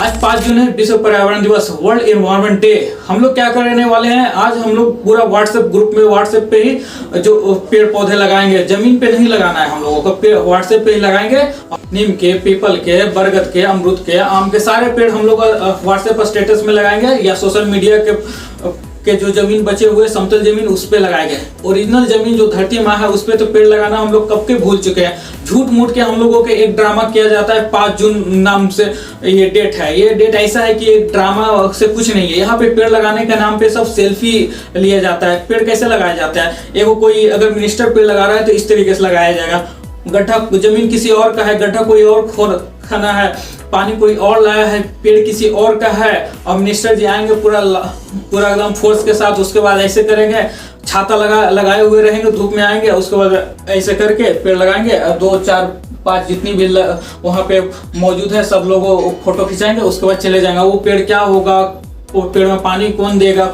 आज 5 जून है, विश्व पर्यावरण दिवस, वर्ल्ड एनवायरनमेंट डे। हम लोग क्या करने वाले हैं, आज हम लोग पूरा व्हाट्सएप ग्रुप में, व्हाट्सएप पे ही जो पेड़ पौधे लगाएंगे। जमीन पे नहीं लगाना है हम लोगों को, पेड़ व्हाट्सएप पे ही लगाएंगे। नीम के, पीपल के, बरगद के, अमरूद के, आम के सारे पेड़ हम लोग व्हाट्सएप पर स्टेटस में लगाएंगे या सोशल मीडिया के जो जमीन बचे हुए समतल जमीन उस पे लगाएंगे। ओरिजिनल जमीन जो धरती माँ है उस पे तो पेड़ लगाना हम लोग कब के भूल चुके हैं। झूठ मूठ के हम लोगों के एक ड्रामा किया जाता है, 5 जून नाम से ये डेट है। ये डेट ऐसा है कि एक ड्रामा से कुछ नहीं है। यहाँ पे पेड़ लगाने के नाम पे सब सेल्फी लिया जाता है। पेड़ कैसे लगाया जाता है, एगो कोई अगर मिनिस्टर पेड़ लगा रहा है तो इस तरीके से लगाया जाएगा। गड्ढा जमीन किसी और का है, गड्ढा कोई और खोना है, पानी कोई और लाया है, पेड़ किसी और का है, और मिनिस्टर जी आएंगे पूरा एकदम फोर्स के साथ। उसके बाद ऐसे करेंगे, छाता लगाए हुए रहेंगे, धूप में आएंगे, उसके बाद ऐसे करके पेड़ लगाएंगे। 2 4 5 जितनी भी वहाँ पे मौजूद है सब लोगों फोटो खिंचाएंगे, उसके बाद चले जाएंगे। वो पेड़ क्या होगा, वो पेड़ में पानी कौन देगा,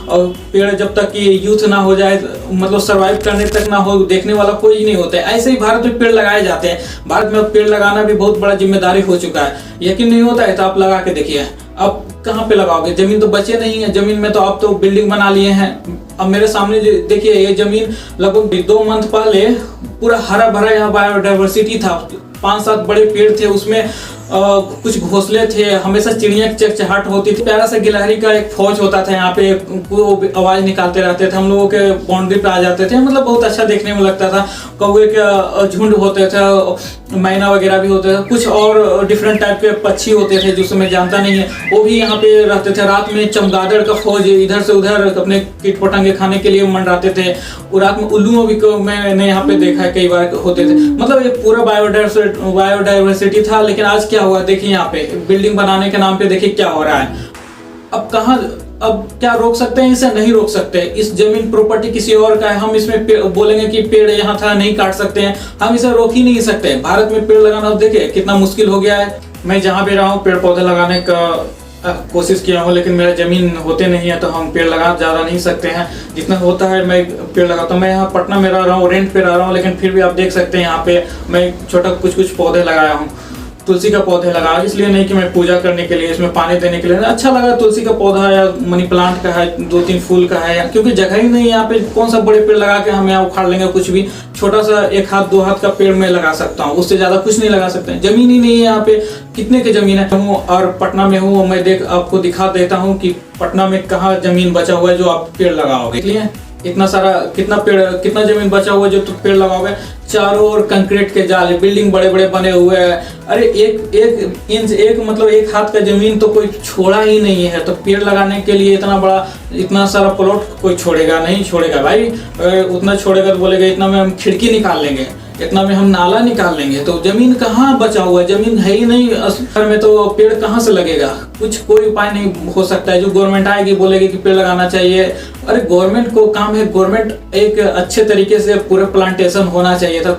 और पेड़ जब तक कि यूथ ना हो जाए, मतलब सरवाइव करने तक ना हो, देखने वाला कोई नहीं होता है। ऐसे ही भारत में पेड़ लगाए जाते हैं। भारत में पेड़ लगाना भी बहुत बड़ा जिम्मेदारी हो चुका है। यकीन नहीं होता है तो आप लगा के देखिए। अब कहाँ पे लगाओगे, जमीन तो बचे नहीं है। जमीन में तो आप तो बिल्डिंग बना लिए हैं। अब मेरे सामने देखिए, ये जमीन लगभग 2 मंथ पहले पूरा हरा भरा यहाँ बायोडाइवर्सिटी था। 5-7 बड़े पेड़ थे, उसमें कुछ घोंसले थे, हमेशा चिड़िया की चहचहाट होती थी। प्यारा सा गिलहरी का एक फौज होता था यहाँ पे, वो आवाज निकालते रहते थे, हम लोगों के बाउंड्री पे आ जाते थे। मतलब बहुत अच्छा देखने में लगता था। कौवे के झुंड होते थे, मैना वगैरह भी होते थे, कुछ और डिफरेंट टाइप के पक्षी होते थे जो मैं जानता नहीं है, वो भी यहाँ पे रहते थे। रात में चमगादड़ का फौज इधर से उधर अपने कीट पतंगे खाने के लिए मंडराते थे। और रात में उल्लुओं भी मैंने यहाँ पे देखा है, कई बार होते थे। मतलब ये पूरा बायोडाइवर्सिटी था। लेकिन आज क्या हुआ, देखिए यहाँ पे बिल्डिंग बनाने के नाम पे देखिए क्या हो रहा है। अब क्या रोक सकते हैं इसे? नहीं रोक सकते। इस जमीन प्रॉपर्टी किसी और का है। हम इसमें बोलेंगे कि पेड़ यहाँ था, नहीं काट सकते हैं, हम इसे रोक ही नहीं सकते। भारत में पेड़ लगाना देखिए कितना मुश्किल हो गया है। मैं जहाँ भी रहा हूँ पेड़ पौधे लगाने का कोशिश किया हूँ, लेकिन मेरा जमीन होते नहीं है तो हम पेड़ लगा ज़्यादा नहीं सकते हैं। जितना होता है मैं पेड़ लगाता हूँ। मैं यहाँ पटना में रह रहा हूँ, रेंट पे रह रहा हूँ, लेकिन फिर भी आप देख सकते हैं यहाँ पे मैं छोटा कुछ पौधे लगाया हूँ। तुलसी का पौधे लगाया, इसलिए नहीं कि मैं पूजा करने के लिए, इसमें पानी देने के लिए। अच्छा लगा तुलसी का पौधा या मनी प्लांट का है, 2-3 फूल का है, क्योंकि जगह ही नहीं है यहाँ पे। कौन सा बड़े पेड़ लगा के हम यहाँ उखाड़ लेंगे कुछ भी। छोटा सा 1 हाथ 2 हाथ का पेड़ मैं लगा सकता हूँ, उससे ज्यादा कुछ नहीं लगा सकते। जमीन ही नहीं है यहाँ पे। कितने की जमीन है और पटना में हूँ, मैं आपको दिखा देता हूँ कि पटना में कहाँ जमीन बचा हुआ है जो आप पेड़ लगाओगे। इसलिए इतना सारा कितना जमीन बचा हुआ है जो तुम पेड़ लगाओगे। चारों ओर कंक्रीट के जाल, बिल्डिंग बड़े बड़े बने हुए हैं। अरे एक इंच, मतलब 1 हाथ का जमीन तो कोई छोड़ा ही नहीं है। तो पेड़ लगाने के लिए इतना सारा प्लॉट कोई छोड़ेगा नहीं, छोड़ेगा भाई। उतना छोड़ेगा तो बोलेगा इतना में हम खिड़की निकाल लेंगे, इतना में हम नाला निकाल लेंगे। तो जमीन कहाँ बचा हुआ है, जमीन है ही नहीं। घर में तो पेड़ कहाँ से लगेगा, कोई उपाय नहीं हो सकता है। जो गवर्नमेंट आएगी बोलेगी कि पेड़ लगाना चाहिए। अरे गवर्नमेंट को काम है, गवर्नमेंट एक अच्छे तरीके से पूरे प्लांटेशन होना चाहिए था।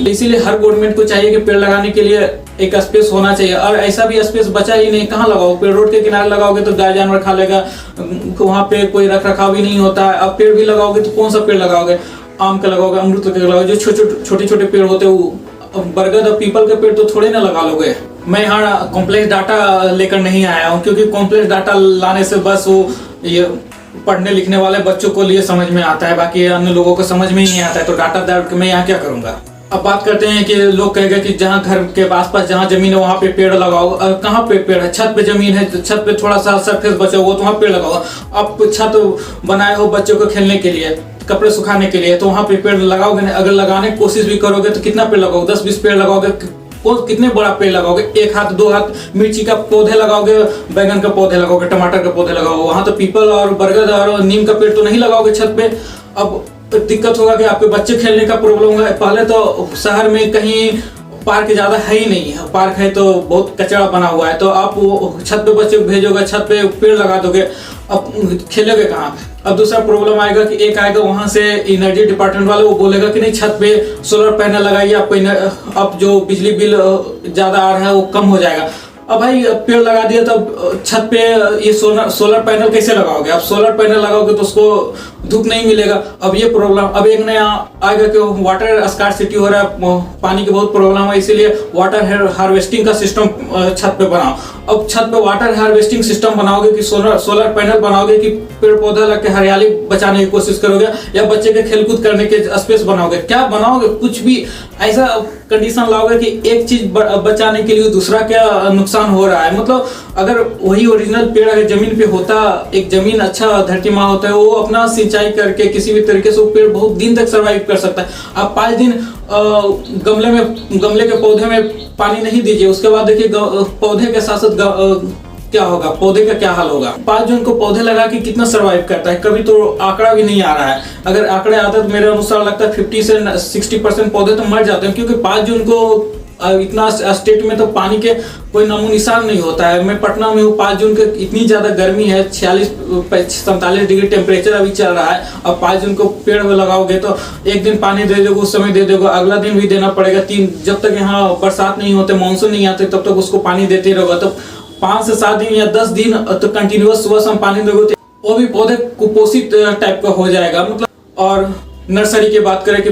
इसीलिए हर गवर्नमेंट को चाहिए कि पेड़ लगाने के लिए एक स्पेस होना चाहिए। और ऐसा भी स्पेस बचा ही नहीं, कहाँ लगाओ पेड़? रोड के किनारे लगाओगे तो गाय जानवर खा लेगा, वहाँ पे कोई रख रखाव भी नहीं होता है। अब पेड़ भी लगाओगे तो कौन सा पेड़ लगाओगे? आम का लगाओगे, अमरूद का लगाओगे, जो छोटे पेड़ होते हैं वो बरगद और पीपल के पेड़ तो थोड़े ना लगा लोगे। मैं यहाँ कॉम्प्लेक्स डाटा लेकर नहीं आया हूँ, क्योंकि कॉम्प्लेक्स डाटा लाने से बस वो ये पढ़ने लिखने वाले बच्चों को लिए समझ में आता है, बाकी अन्य लोगों को समझ में ही नहीं आता है। तो डाटा डाल मैं यहाँ क्या करूँगा? अब बात करते हैं कि लोग कहेंगे कि जहाँ घर के आसपास जहाँ जमीन है वहाँ पे पेड़ लगाओ। कहाँ पे पेड़ है? छत पे जमीन है, छत पे थोड़ा सा सरफेस बचा हुआ तो वहाँ पेड़ लगाओ। अब छत बनाए हो बच्चों को खेलने के लिए, कपड़े सुखाने के लिए, तो वहाँ पे पेड़ लगाओगे नहीं। अगर लगाने की कोशिश भी करोगे तो कितना पेड़ लगाओगे? 10-20 पेड़ लगाओगे। कितने बड़ा पेड़ लगाओगे? 1 हाथ 2 हाथ मिर्ची का पौधे लगाओगे, बैगन का पौधे लगाओगे, टमाटर का पौधे लगाओगे। वहाँ तो पीपल और बरगद और नीम का पेड़ तो नहीं लगाओगे छत पे। अब दिक्कत होगा कि आपके बच्चे खेलने का प्रॉब्लम होगा। पहले तो शहर में कहीं पार्क ज्यादा है ही नहीं है, पार्क है तो बहुत कचरा बना हुआ है। तो आप वो छत पे बच्चे को भेजोगे, छत पे पेड़ लगा दोगे, अब खेलोगे कहाँ? अब दूसरा प्रॉब्लम आएगा कि एक आएगा वहां से एनर्जी डिपार्टमेंट वाले, वो बोलेगा कि नहीं छत पे सोलर पैनल लगाइए, आप जो बिजली बिल ज्यादा आ रहा है वो कम हो जाएगा। अब भाई पेड़ लगा दिया तो छत पे ये सोलर पैनल कैसे लगाओगे? आप सोलर पैनल लगाओगे तो उसको धूप नहीं मिलेगा। अब ये प्रॉब्लम, अब एक नया आएगा कि वाटर स्कार्सिटी हो रहा है, पानी की बहुत प्रॉब्लम है, इसीलिए वाटर हार्वेस्टिंग का सिस्टम छत पे बनाओ। अब छत पे वाटर हार्वेस्टिंग सिस्टम बनाओगे कि सोलर पैनल बनाओगे कि पेड़ पौधा लग के हरियाली बचाने की कोशिश करोगे, या बच्चे के खेलकूद करने के स्पेस बनाओगे, क्या बनाओगे? कुछ भी ऐसा कंडीशन लाओगे कि एक चीज बचाने के लिए दूसरा क्या नुकसान हो रहा है। मतलब अगर वही ओरिजिनल पेड़ अगर जमीन पे होता, एक जमीन अच्छा धरती माँ होता है, वो अपना सिंचाई करके किसी भी तरीके से वो पेड़ बहुत दिन तक सर्वाइव कर सकता है। आप 5 दिन गमले के पौधे में पानी नहीं दीजिए, उसके बाद देखिए पौधे के साथ साथ क्या होगा, पौधे का क्या हाल होगा। 5 जून को पौधे लगा के कितना सर्वाइव करता है, कभी तो आंकड़ा भी नहीं आ रहा है। अगर आंकड़े आता तो मेरे अनुसार लगता है 50 से 60% पौधे तो मर जाते हैं, क्योंकि 5 जून को इतना स्टेट में तो पानी के कोई नामो निशान नहीं होता है। मैं पटना में हूँ, 5 जून को इतनी ज्यादा गर्मी है, 46-47 डिग्री टेम्परेचर अभी चल रहा है। अब 5 जून को पेड़ में लगाओगे तो एक दिन पानी दे दोगे, उस समय दे दोगे, अगला दिन भी देना पड़ेगा। जब तक यहाँ बरसात नहीं होते, मानसून नहीं आते, तब तक उसको पानी देते रहोगे। तो 5 से 7 दिन या 10 दिन तो कंटिन्यूअस सुबह शाम पानी दोगे, तो वो भी पौधे कुपोषित टाइप का हो जाएगा। मतलब और नर्सरी की बात करें कि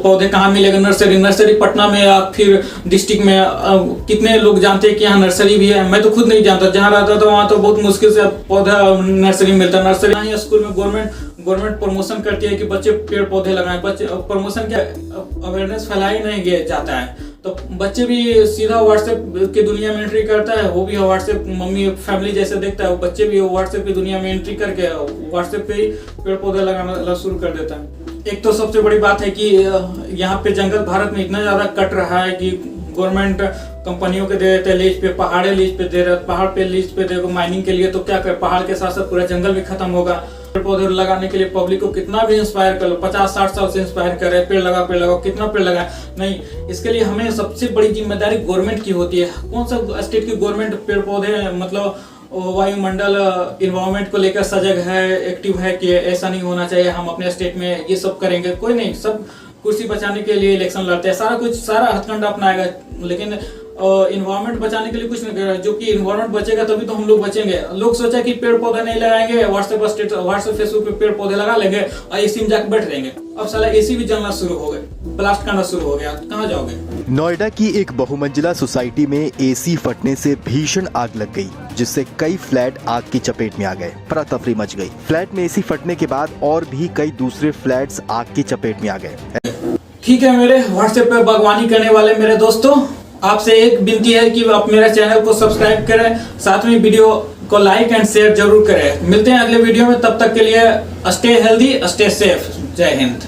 पौधे कहाँ मिलेगा, नर्सरी पटना में या फिर डिस्ट्रिक्ट में कितने लोग जानते हैं कि यहाँ नर्सरी भी है? मैं तो खुद नहीं जानता, जहाँ रहता था वहाँ तो बहुत मुश्किल से पौधा नर्सरी मिलता है। नर्सरी यहाँ स्कूल में गवर्नमेंट प्रमोशन करती है कि बच्चे पेड़ पौधे लगाएं, बच्चे प्रमोशन क्या अवेयरनेस फैलाई नहीं जाता है, तो बच्चे भी सीधा व्हाट्सएप की दुनिया में एंट्री करता है, वो भी व्हाट्सएप मम्मी फैमिली जैसे देखता है, बच्चे भी व्हाट्सएप की दुनिया में एंट्री करके व्हाट्सएप पे ही पेड़ पौधे लगाना शुरू कर देता है। एक तो सबसे बड़ी बात है कि यहाँ पे जंगल भारत में इतना ज्यादा कट रहा है कि गवर्नमेंट कंपनियों के दे देते हैं लीज पे, पहाड़े लीज पे दे रहे, पहाड़ पे लीज पे देखो माइनिंग के लिए, तो क्या करे, पहाड़ के साथ साथ पूरा जंगल भी खत्म होगा। पेड़ पौधे लगाने के लिए पब्लिक को कितना भी इंस्पायर कर लो, 50-60 साल से इंस्पायर कर रहे हैं, पेड़ लगाओ, कितना पेड़ लगाए नहीं। इसके लिए हमें सबसे बड़ी जिम्मेदारी गवर्नमेंट की होती है। कौन सा स्टेट की गवर्नमेंट पेड़ पौधे मतलब वायुमंडल इन्वायरमेंट को लेकर सजग है, एक्टिव है कि ऐसा नहीं होना चाहिए, हम अपने स्टेट में ये सब करेंगे? कोई नहीं, सब कुर्सी बचाने के लिए इलेक्शन लड़ते हैं, सारा हथकंडा अपनाएगा, लेकिन इन्वायरमेंट बचाने के लिए कुछ नहीं कर रहा है। जो कि इन्वायरमेंट बचेगा तभी तो हम लोग बचेंगे। लोग सोचा कि पेड़ पौधे नहीं लगाएंगे, व्हाट्सएप फेसबुक पे पेड़ पौधे लगा लेंगे और एसी में जाकर बैठ रहेंगे। अब साला एसी भी जलना शुरू हो गए, ब्लास्ट करना शुरू हो गया, कहाँ जाओगे? नोएडा की एक बहुमंजिला सोसाइटी में एसी फटने से भीषण आग लग गई, जिससे कई फ्लैट आग की चपेट में आ गए। अफरा-तफरी मच गई। फ्लैट में एसी फटने के बाद और भी कई दूसरे फ्लैट्स आग की चपेट में आ गए। ठीक है मेरे व्हाट्सएप पे बागवानी करने वाले मेरे दोस्तों, आपसे एक विनती है कि आप मेरा चैनल को सब्सक्राइब करें, साथ में वीडियो को लाइक एंड शेयर जरूर करें। मिलते हैं अगले वीडियो में, तब तक के लिए स्टे हेल्दी, स्टे सेफ। जय हिंद।